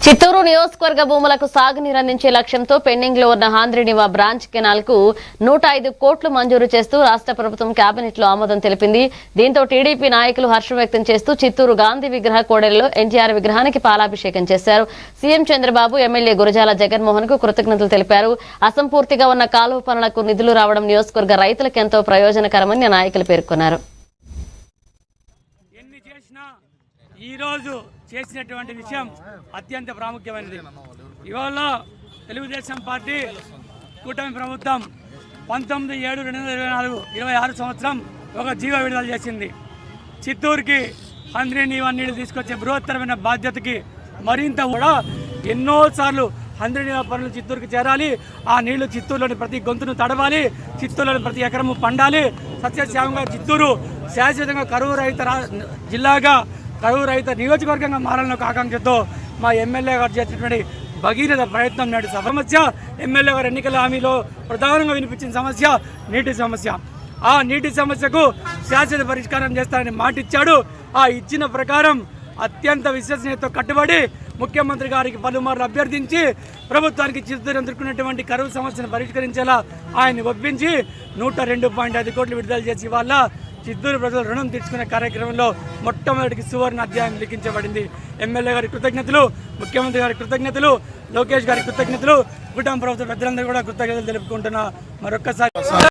చిత్తూరు నియోజకవర్గ భూములకు సాగునీరు అందించే లక్ష్యంతో పెండింగ్ లో ఉన్న హాంద్రినివా బ్రాంచ్ కెనాల్ కు 105 కోట్లు మంజూరు చేస్తూ రాష్ట్ర ప్రభుత్వం కేబినెట్ లో ఆమోదం తెలిపింది. దీంతో టీడీపీ నాయకులు హర్షం వ్యక్తం చేస్తూ చిత్తూరు గాంధీ విగ్రహ కోడెలలో ఎన్టీఆర్ విగ్రహానికి పాలాభిషేకం చేశారు. సీఎం చంద్రబాబు, ఎమ్మెల్యే గురజాల జగన్మోహన్ కు కృతజ్ఞతలు తెలిపారు. అసంపూర్తిగా ఉన్న కాలువ పనులకు నిధులు రావడం నియోజకవర్గ రైతులకు ఎంతో ప్రయోజనకరమని నాయకులు పేర్కొన్నారు. చేసినటువంటి విషయం అత్యంత ప్రాముఖ్యమైనది. ఇవాళ తెలుగుదేశం పార్టీ కూటమి ప్రభుత్వం 19/7/2024 26 సంవత్సరం ఒక జీవో విడుదల చేసింది. చిత్తూరుకి హంద్రీనీవా నీళ్లు తీసుకొచ్చే బృహత్తరమైన బాధ్యతకి మరింత కూడా ఎన్నోసార్లు హంద్రీనీవా పనులు చిత్తూరుకి చేరాలి. ఆ నీళ్లు చిత్తూరులోని ప్రతి గొంతును తడవాలి, చిత్తూరులోని ప్రతి ఎకరము పండాలి. సస్యశ్యామంగా చిత్తూరు శాశ్వతంగా కరువు రహిత జిల్లాగా, కరువు రహిత నియోజకవర్గంగా మారాలని ఒక ఆకాంక్షతో మా ఎమ్మెల్యే గారు చేసినటువంటి భగీరథ ప్రయత్నం నాటి సమస్య, ఎమ్మెల్యే గారు ఎన్నికల హామీలో ప్రధానంగా వినిపించిన సమస్య నీటి సమస్య. ఆ నీటి సమస్యకు శాశ్వత పరిష్కారం చేస్తారని మాటిచ్చాడు. ఆ ఇచ్చిన ప్రకారం అత్యంత విశ్వసనీయతతో కట్టుబడి ముఖ్యమంత్రి గారికి పలుమార్లు అభ్యర్థించి ప్రభుత్వానికి చిత్తూరు ఎదుర్కొన్నటువంటి కరువు సమస్యను పరిష్కరించేలా ఆయన్ని ఒప్పించి 102.5 కోట్లు విడుదల చేసి వాళ్ళ చిత్తూరు ప్రజలు రుణం తీర్చుకునే కార్యక్రమంలో మొట్టమొదటికి సువర్ణ అధ్యాయం లిఖించబడింది. ఎమ్మెల్యే గారి కృతజ్ఞతలు, ముఖ్యమంత్రి గారి కృతజ్ఞతలు, లోకేష్ గారి కృతజ్ఞతలు, కూటమి ప్రభుత్వ పెద్దలందరూ కూడా కృతజ్ఞతలు తెలుపుకుంటున్నా. మరొక్కసారి